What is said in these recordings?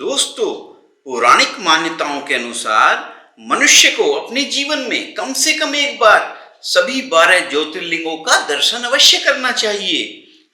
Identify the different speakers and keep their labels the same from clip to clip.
Speaker 1: दोस्तों, पौराणिक मान्यताओं के अनुसार मनुष्य को अपने जीवन में कम से कम एक बार सभी 12 ज्योतिर्लिंगों का दर्शन अवश्य करना चाहिए।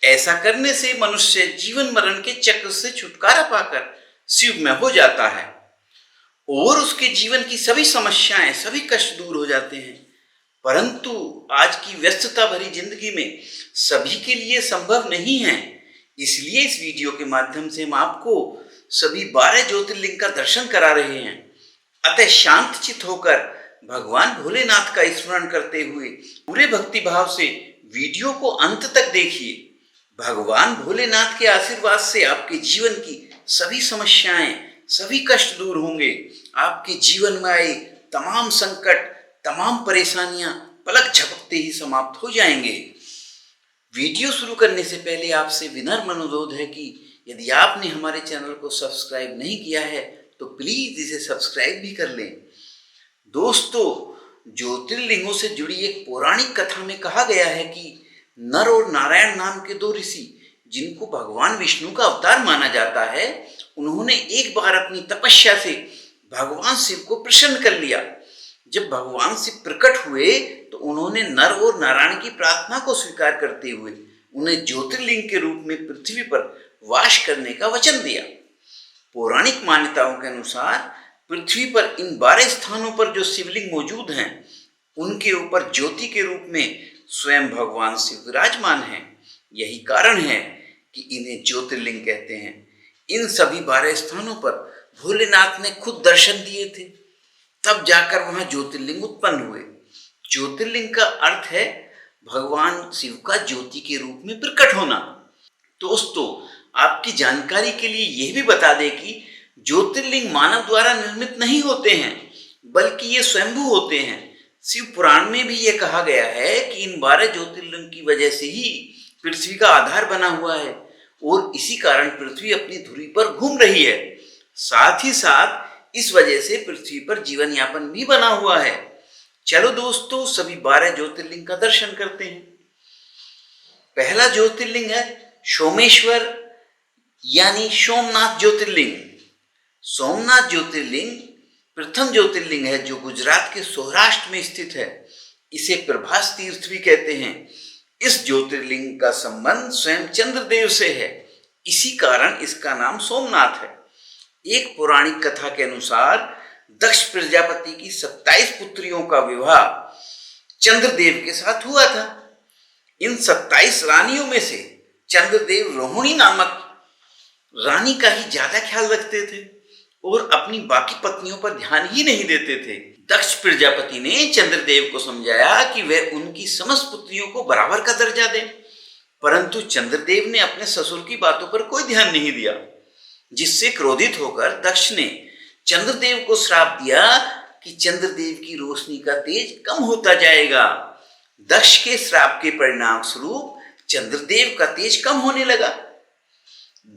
Speaker 1: ऐसा करने से मनुष्य जीवन मरण के चक्र से छुटकारा पाकर शिव में हो जाता है और उसके जीवन की सभी समस्याएं, सभी कष्ट दूर हो जाते हैं। परंतु आज की व्यस्तता भरी जिंदगी में सभी के लिए संभव नहीं है। इसलिए इस वीडियो के माध्यम से हम आपको सभी 12 ज्योतिर्लिंग का दर्शन करा रहे हैं। अतः शांत चित्त होकर भगवान भोलेनाथ का स्मरण करते हुए पूरे भक्ति भाव से वीडियो को अंत तक देखिए। भगवान भोलेनाथ के आशीर्वाद से आपके जीवन की सभी समस्याएं, सभी कष्ट दूर होंगे। आपके जीवन में आए तमाम संकट, तमाम परेशानियां पलक झपकते ही समाप्त हो जाएंगे। वीडियो शुरू करने से पहले आपसे विनम्र अनुरोध है कि यदि आपने हमारे चैनल को सब्सक्राइब नहीं किया है तो प्लीज इसे सब्सक्राइब भी कर लें। दोस्तों, ज्योतिर्लिंगों से जुड़ी एक पौराणिक कथा में कहा गया है कि नर और नारायण नाम के दो ऋषि, जिनको भगवान विष्णु का अवतार माना जाता है, उन्होंने एक बार अपनी तपस्या से भगवान शिव को प्रसन्न कर लिया। जब भगवान शिव प्रकट हुए तो उन्होंने नर और नारायण की प्रार्थना को स्वीकार करते हुए उन्हें ज्योतिर्लिंग के रूप में पृथ्वी पर वास करने का वचन दिया। पौराणिक मान्यताओं के अनुसार पृथ्वी पर इन 12 स्थानों पर जो शिवलिंग मौजूद हैं, उनके ऊपर ज्योति के रूप में स्वयं भगवान शिव विराजमान हैं। यही कारण है कि इन्हें ज्योतिर्लिंग कहते हैं। इन सभी 12 स्थानों पर भोलेनाथ ने खुद दर्शन दिए थे, तब जाकर वहां ज्योतिर्लिंग उत्पन्न हुए। ज्योतिर्लिंग का अर्थ है भगवान शिव का ज्योति के रूप में प्रकट होना। दोस्तों, आपकी जानकारी के लिए यह भी बता दें कि ज्योतिर्लिंग मानव द्वारा निर्मित नहीं होते हैं, बल्कि ये स्वयंभू होते हैं। शिव पुराण में भी यह कहा गया है कि इन 12 ज्योतिर्लिंग की वजह से ही पृथ्वी का आधार बना हुआ है और इसी कारण पृथ्वी अपनी धुरी पर घूम रही है। साथ ही साथ इस वजह से पृथ्वी पर जीवन यापन भी बना हुआ है। चलो दोस्तों, सभी 12 ज्योतिर्लिंग का दर्शन करते हैं। पहला ज्योतिर्लिंग है सोमेश्वर यानी सोमनाथ ज्योतिर्लिंग। सोमनाथ ज्योतिर्लिंग प्रथम ज्योतिर्लिंग है जो गुजरात के सौराष्ट्र में स्थित है। इसे प्रभास तीर्थ भी कहते हैं। इस ज्योतिर्लिंग का संबंध स्वयं चंद्रदेव से है, इसी कारण इसका नाम सोमनाथ है। एक पौराणिक कथा के अनुसार दक्ष प्रजापति की 27 पुत्रियों का विवाह चंद्रदेव के साथ हुआ था। इन 27 रानियों में से चंद्रदेव रोहिणी नामक रानी का ही ज्यादा ख्याल रखते थे और अपनी बाकी पत्नियों पर ध्यान ही नहीं देते थे। दक्ष प्रजापति ने चंद्रदेव को समझाया कि वह उनकी समस्त पुत्रियों को बराबर का दर्जा दें, परंतु चंद्रदेव ने अपने ससुर की बातों पर कोई ध्यान नहीं दिया, जिससे क्रोधित होकर दक्ष ने चंद्रदेव को श्राप दिया कि चंद्रदेव की रोशनी का तेज कम होता जाएगा। दक्ष के श्राप के परिणाम स्वरूप चंद्रदेव का तेज कम होने लगा।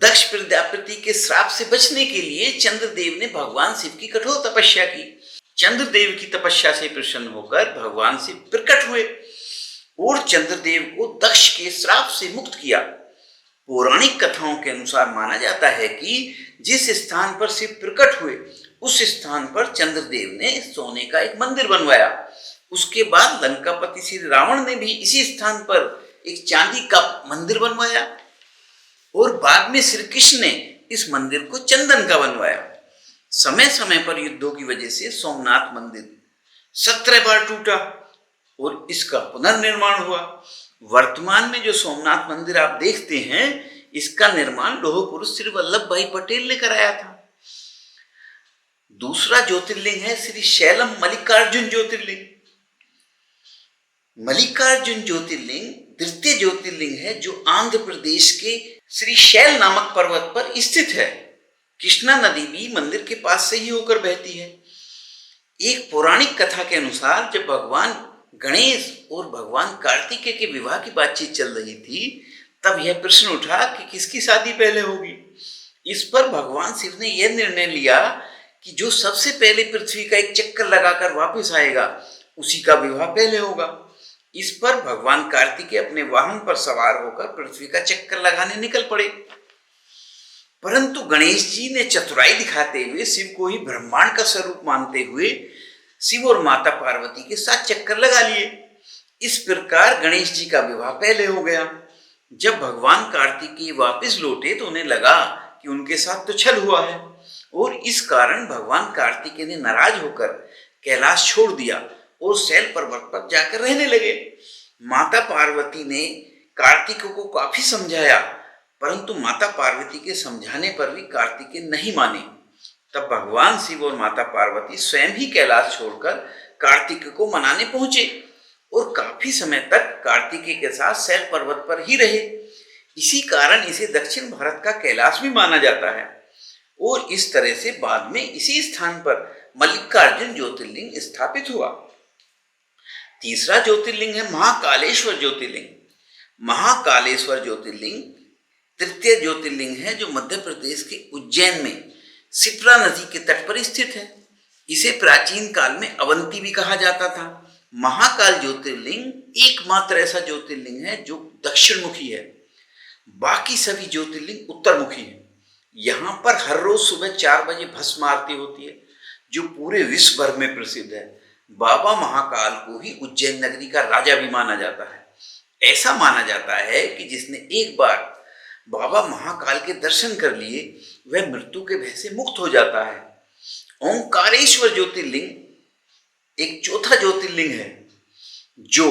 Speaker 1: दक्ष प्रजापति के श्राप से बचने के लिए चंद्रदेव ने भगवान शिव की कठोर तपस्या की। चंद्रदेव की तपस्या से प्रसन्न होकर भगवान शिव प्रकट हुए और चंद्रदेव को दक्ष के श्राप से मुक्त किया। पौराणिक कथाओं के अनुसार माना जाता है कि जिस स्थान पर शिव प्रकट हुए उस स्थान पर चंद्रदेव ने सोने का एक मंदिर बनवाया। उसके बाद लंकापति श्री रावण ने भी इसी स्थान पर एक चांदी का मंदिर बनवाया और बाद में श्री कृष्ण ने इस मंदिर को चंदन का बनवाया। समय समय पर युद्धों की वजह से सोमनाथ मंदिर 17 बार टूटा और इसका पुनर्निर्माण हुआ। वर्तमान में जो सोमनाथ मंदिर आप देखते हैं, इसका निर्माण लौह पुरुष श्री वल्लभ भाई पटेल ने कराया था। दूसरा ज्योतिर्लिंग है श्री शैलम मल्लिकार्जुन ज्योतिर्लिंग। मल्लिकार्जुन ज्योतिर्लिंग द्वितीय ज्योतिर्लिंग है जो आंध्र प्रदेश के श्री शैल नामक पर्वत पर स्थित है। कृष्णा नदी भी मंदिर के पास से ही होकर बहती है। एक पौराणिक कथा के अनुसार जब भगवान गणेश और भगवान कार्तिकेय के विवाह की बातचीत चल रही थी, तब यह प्रश्न उठा कि किसकी शादी पहले होगी। इस पर भगवान शिव ने यह निर्णय लिया कि जो सबसे पहले पृथ्वी का एक चक्कर लगाकर वापस आएगा, उसी का विवाह पहले होगा। इस पर भगवान कार्तिकेय अपने वाहन पर सवार होकर पृथ्वी का चक्कर लगाने निकल पड़े। परंतु गणेश जी ने चतुराई दिखाते हुए शिव को ही ब्रह्मांड का स्वरूप मानते हुए शिव और माता पार्वती के साथ चक्कर लगा लिए। इस प्रकार गणेश जी का विवाह पहले हो गया। जब भगवान कार्तिकेय वापस लौटे तो उन्हें लगा कि उनके साथ तो छल हुआ है और इस कारण भगवान कार्तिकेय ने नाराज होकर कैलाश छोड़ दिया और शैल पर्वत पर जाकर रहने लगे। माता पार्वती ने कार्तिकेय को काफी समझाया, परंतु माता पार्वती के समझाने पर भी कार्तिकेय नहीं माने। तब भगवान शिव और माता पार्वती स्वयं ही कैलाश छोड़कर कार्तिकेय को मनाने पहुंचे और काफी समय तक कार्तिकेय के साथ शैल पर्वत पर ही रहे। इसी कारण इसे दक्षिण भारत का कैलाश भी माना जाता है और इस तरह से बाद में इसी स्थान पर मल्लिकार्जुन ज्योतिर्लिंग स्थापित हुआ। तीसरा ज्योतिर्लिंग है महाकालेश्वर ज्योतिर्लिंग। महाकालेश्वर ज्योतिर्लिंग तृतीय ज्योतिर्लिंग है जो मध्य प्रदेश के उज्जैन में शिप्रा नदी के तट पर स्थित है। इसे प्राचीन काल में अवंती भी कहा जाता था। महाकाल ज्योतिर्लिंग एकमात्र ऐसा ज्योतिर्लिंग है जो दक्षिण मुखी है, बाकी सभी ज्योतिर्लिंग उत्तर मुखी है। यहाँ पर हर रोज सुबह 4 बजे भस्म आरती होती है जो पूरे विश्व भर में प्रसिद्ध है। बाबा महाकाल को ही उज्जैन नगरी का राजा भी माना जाता है। ऐसा माना जाता है कि जिसने एक बार बाबा महाकाल के दर्शन कर लिए वह मृत्यु के भय से मुक्त हो जाता है। ओंकारेश्वर ज्योतिर्लिंग एक चौथा ज्योतिर्लिंग है जो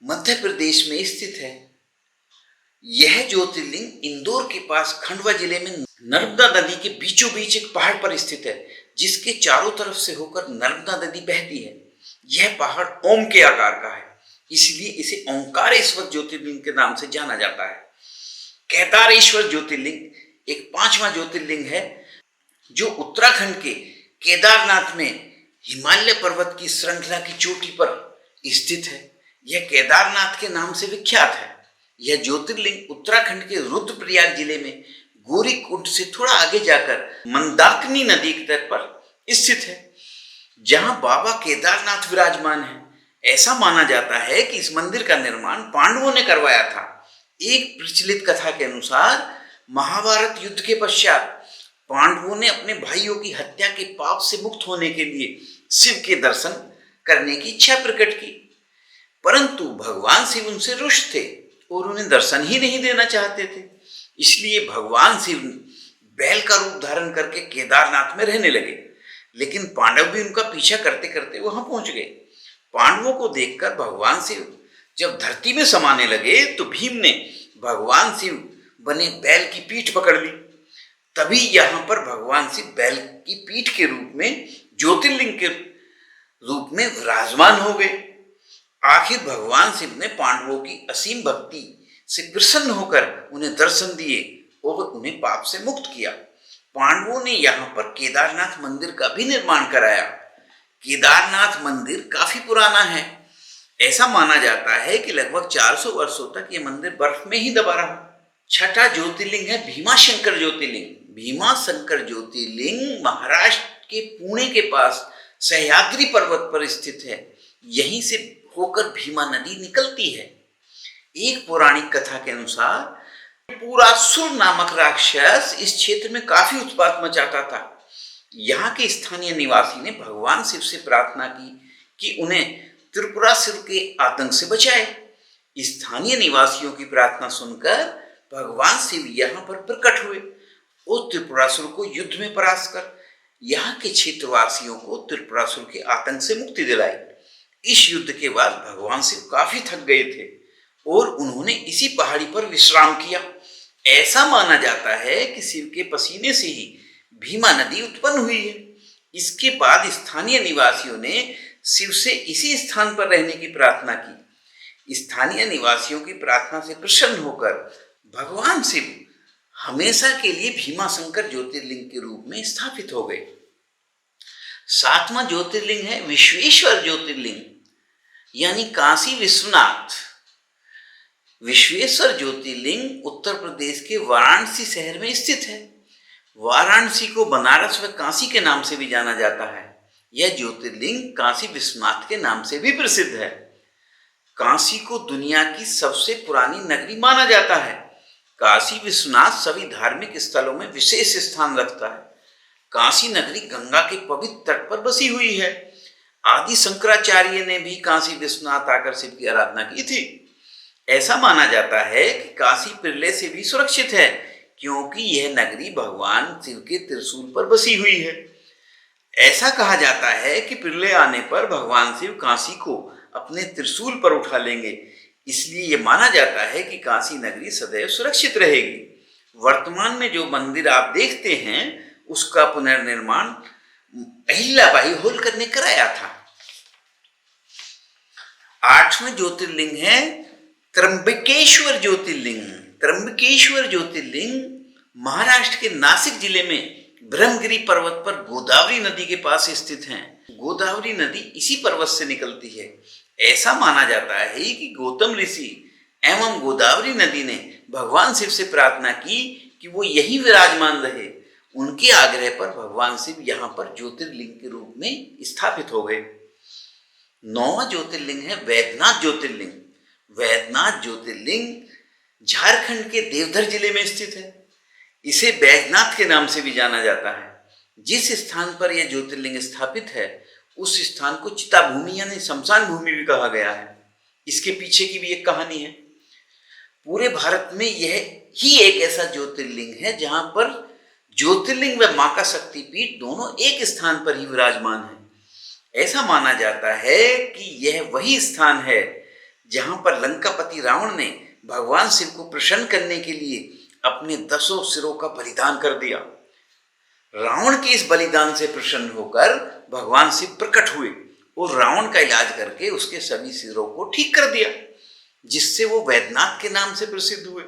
Speaker 1: मध्य प्रदेश में स्थित है। यह ज्योतिर्लिंग इंदौर के पास खंडवा जिले में नर्मदा नदी के बीचों बीच एक पहाड़ पर स्थित है जिसके चारों तरफ से होकर नर्मदा नदी बहती है। यह पहाड़ ओम के आकार का है, इसलिए इसे ओंकारेश्वर ज्योतिर्लिंग के नाम से जाना जाता है। केदारेश्वर ज्योतिर्लिंग एक 5वां ज्योतिर्लिंग है जो उत्तराखंड के केदारनाथ में हिमालय पर्वत की श्रृंखला की चोटी पर स्थित है। यह केदारनाथ के नाम से विख्यात है। यह ज्योतिर्लिंग उत्तराखंड के रुद्रप्रयाग जिले में गौरीकुंड से थोड़ा आगे जाकर मंदाकिनी नदी के तट पर स्थित है, जहां बाबा केदारनाथ विराजमान है। ऐसा माना जाता है कि इस मंदिर का निर्माण पांडवों ने करवाया था। एक प्रचलित कथा के अनुसार महाभारत युद्ध के पश्चात पांडवों ने अपने भाइयों की हत्या के पाप से मुक्त होने के लिए शिव के दर्शन करने की इच्छा प्रकट की, परंतु भगवान शिव उनसे रुष्ट थे और उन्हें दर्शन ही नहीं देना चाहते थे। इसलिए भगवान शिव बैल का रूप धारण करके केदारनाथ में रहने लगे, लेकिन पांडव भी उनका पीछा करते करते वहां पहुंच गए। पांडवों को देखकर भगवान शिव जब धरती में समाने लगे तो भीम ने भगवान शिव बने बैल की पीठ पकड़ ली। तभी यहाँ पर भगवान शिव बैल की पीठ के रूप में ज्योतिर्लिंग के रूप में विराजमान हो गए। आखिर भगवान शिव ने पांडवों की असीम भक्ति से प्रसन्न होकर उन्हें दर्शन दिए और उन्हें पाप से मुक्त किया। पांडवों ने यहाँ पर केदारनाथ मंदिर का भी निर्माण कराया। केदारनाथ मंदिर काफी पुराना है। ऐसा माना जाता है कि लगभग 400 वर्षों तक यह मंदिर बर्फ में ही दबा रहा। छठा ज्योतिर्लिंग है भीमाशंकर ज्योतिर्लिंग। भीमाशंकर ज्योतिर्लिंग महाराष्ट्र के पुणे के पास सह्याद्री पर्वत पर स्थित है। यहीं से होकर भीमा नदी निकलती है। एक पौराणिक कथा के अनुसार पुरासुर नामक राक्षस इस क्षेत्र में काफी उत्पात मचाता था। यहाँ के स्थानीय निवासी ने भगवान शिव से प्रार्थना की कि उन्हें त्रिपुरासुर के आतंक से बचाए। स्थानीय निवासियों की प्रार्थना सुनकर भगवान शिव यहाँ पर प्रकट हुए और त्रिपुरासुर को युद्ध में परास्त कर यहाँ के क्षेत्रवासियों को त्रिपुरासुर के आतंक से मुक्ति दिलाई। इस युद्ध के बाद भगवान शिव काफी थक गए थे और उन्होंने इसी पहाड़ी पर विश्राम किया। ऐसा माना जाता है कि शिव के पसीने से ही भीमा नदी उत्पन्न हुई है। इसके बाद स्थानीय निवासियों ने शिव से इसी स्थान पर रहने की प्रार्थना की। स्थानीय निवासियों की प्रार्थना से प्रसन्न होकर भगवान शिव हमेशा के लिए भीमाशंकर ज्योतिर्लिंग के रूप में स्थापित हो गए। 7वां ज्योतिर्लिंग है विश्वेश्वर ज्योतिर्लिंग यानी काशी विश्वनाथ। विश्वेश्वर ज्योतिर्लिंग उत्तर प्रदेश के वाराणसी शहर में स्थित है। वाराणसी को बनारस व काशी के नाम से भी जाना जाता है। यह ज्योतिर्लिंग काशी विश्वनाथ के नाम से भी प्रसिद्ध है। काशी को दुनिया की सबसे पुरानी नगरी माना जाता है। काशी विश्वनाथ सभी धार्मिक स्थलों में विशेष स्थान रखता है। काशी नगरी गंगा के पवित्र तट पर बसी हुई है। आदि शंकराचार्य ने भी काशी विश्वनाथ आकर शिव की आराधना की थी। ऐसा माना जाता है कि काशी प्रलय से भी सुरक्षित है, क्योंकि यह नगरी भगवान शिव के त्रिशूल पर बसी हुई है। ऐसा कहा जाता है कि प्रलय आने पर भगवान शिव काशी को अपने त्रिशूल पर उठा लेंगे, इसलिए यह माना जाता है कि काशी नगरी सदैव सुरक्षित रहेगी। वर्तमान में जो मंदिर आप देखते हैं उसका पुनर्निर्माण अहिल्याबाई होलकर ने कराया था। 8वां ज्योतिर्लिंग है त्र्यंबकेश्वर ज्योतिर्लिंग। त्र्यंबकेश्वर ज्योतिर्लिंग महाराष्ट्र के नासिक जिले में ब्रह्मगिरी पर्वत पर गोदावरी नदी के पास स्थित है। गोदावरी नदी इसी पर्वत से निकलती है। ऐसा माना जाता है कि गौतम ऋषि एवं गोदावरी नदी ने भगवान शिव से प्रार्थना की कि वो यहीं विराजमान रहे। उनके आग्रह पर भगवान शिव यहाँ पर ज्योतिर्लिंग के रूप में स्थापित हो गए। 9वां ज्योतिर्लिंग है वैद्यनाथ ज्योतिर्लिंग। वैद्यनाथ ज्योतिर्लिंग झारखंड के देवघर जिले में स्थित है। इसे बैजनाथ के नाम से भी जाना जाता है। जिस स्थान पर यह ज्योतिर्लिंग स्थापित है उस स्थान को चिता भूमि यानी शमशान भूमि भी कहा गया है। इसके पीछे की भी एक कहानी है। पूरे भारत में यह ही एक ऐसा ज्योतिर्लिंग है जहां पर ज्योतिर्लिंग व मां का शक्तिपीठ दोनों एक स्थान पर ही विराजमान है। ऐसा माना जाता है कि यह वही स्थान है जहां पर लंकापति रावण ने भगवान शिव को प्रसन्न करने के लिए अपने 10 सिरों का बलिदान कर दिया। रावण के इस बलिदान से प्रसन्न होकर भगवान शिव प्रकट हुए और रावण का इलाज करके उसके सभी सिरों को ठीक कर दिया, जिससे वो वैद्यनाथ के नाम से प्रसिद्ध हुए।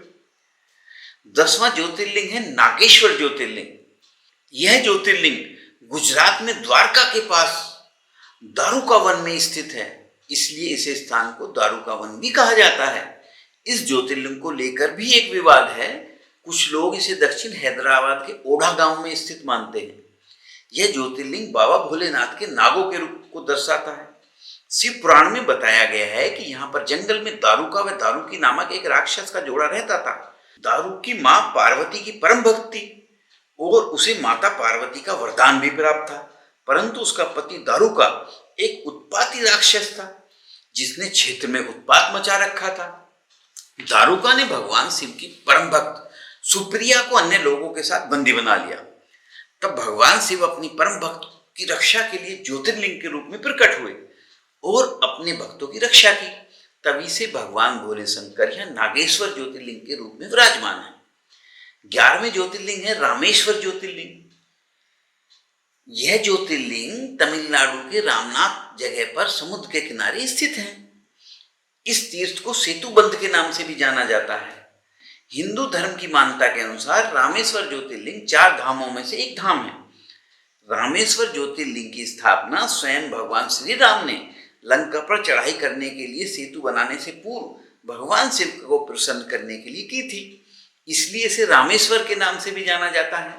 Speaker 1: 10वां ज्योतिर्लिंग है नागेश्वर ज्योतिर्लिंग। यह ज्योतिर्लिंग गुजरात में द्वारका के पास दारूका वन में स्थित है, इसलिए इस स्थान को दारूका वन भी कहा जाता है। इस ज्योतिर्लिंग को लेकर भी एक विवाद है। कुछ लोग इसे दक्षिण हैदराबाद के ओढ़ा गांव में स्थित मानते हैं। यह ज्योतिर्लिंग बाबा भोलेनाथ के नागों के रूप को दर्शाता है। शिव पुराण में बताया गया है कि यहाँ पर जंगल में दारूका व दारूकी नामक एक राक्षस का जोड़ा रहता था। दारूक की मां पार्वती की परम भक्त थी और उसे माता पार्वती का वरदान भी प्राप्त था, परंतु उसका पति दारूका एक उत्पाती राक्षस था जिसने क्षेत्र में उत्पात मचा रखा था। दारूका ने भगवान शिव की परम भक्त सुप्रिया को अन्य लोगों के साथ बंदी बना लिया। तब भगवान शिव अपनी परम भक्त की रक्षा के लिए ज्योतिर्लिंग के रूप में प्रकट हुए और अपने भक्तों की रक्षा की। तभी से भगवान भोले शंकर यहाँ नागेश्वर ज्योतिर्लिंग के रूप में विराजमान है। 11वें ज्योतिर्लिंग है रामेश्वर ज्योतिर्लिंग। यह ज्योतिर्लिंग तमिलनाडु के रामनाथ जगह पर समुद्र के किनारे स्थित है। इस तीर्थ को सेतुबंध के नाम से भी जाना जाता है। हिंदू धर्म की मान्यता के अनुसार रामेश्वर ज्योतिर्लिंग 4 धामों में से एक धाम है। रामेश्वर ज्योतिर्लिंग की स्थापना स्वयं भगवान श्री राम ने लंका पर चढ़ाई करने के लिए सेतु बनाने से पूर्व भगवान शिव को प्रसन्न करने के लिए की थी, इसलिए इसे रामेश्वर के नाम से भी जाना जाता है।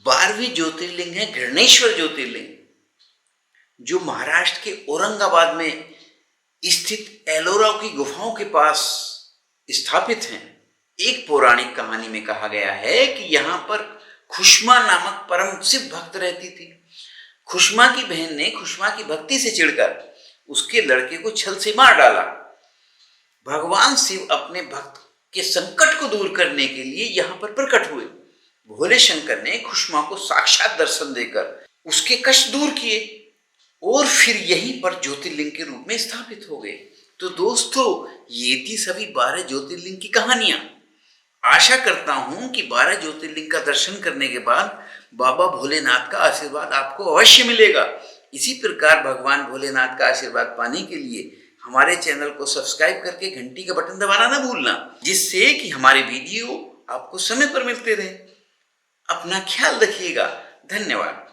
Speaker 1: 12वीं ज्योतिर्लिंग है घृणेश्वर ज्योतिर्लिंग, जो महाराष्ट्र के औरंगाबाद में स्थित एलोरा की गुफाओं के पास स्थापित हैं। एक पौराणिक कहानी में कहा गया है कि यहाँ पर खुष्मा नामक परम शिव भक्त रहती थी। खुष्मा की बहन ने खुष्मा की भक्ति से चिढ़कर उसके लड़के को छल से मार डाला। भगवान शिव अपने भक्त के संकट को दूर करने के लिए यहाँ पर प्रकट हुए। भोले शंकर ने खुष्मा को साक्षात दर्शन देकर उसके कष्ट दूर किए और फिर यहीं पर ज्योतिर्लिंग के रूप में स्थापित हो गए। तो दोस्तों, ये थी सभी 12 ज्योतिर्लिंग की कहानियां। आशा करता हूं कि 12 ज्योतिर्लिंग का दर्शन करने के बाद बाबा भोलेनाथ का आशीर्वाद आपको अवश्य मिलेगा। इसी प्रकार भगवान भोलेनाथ का आशीर्वाद पाने के लिए हमारे चैनल को सब्सक्राइब करके घंटी का बटन दबाना ना भूलना, जिससे कि हमारे वीडियो आपको समय पर मिलते रहे। अपना ख्याल रखिएगा। धन्यवाद।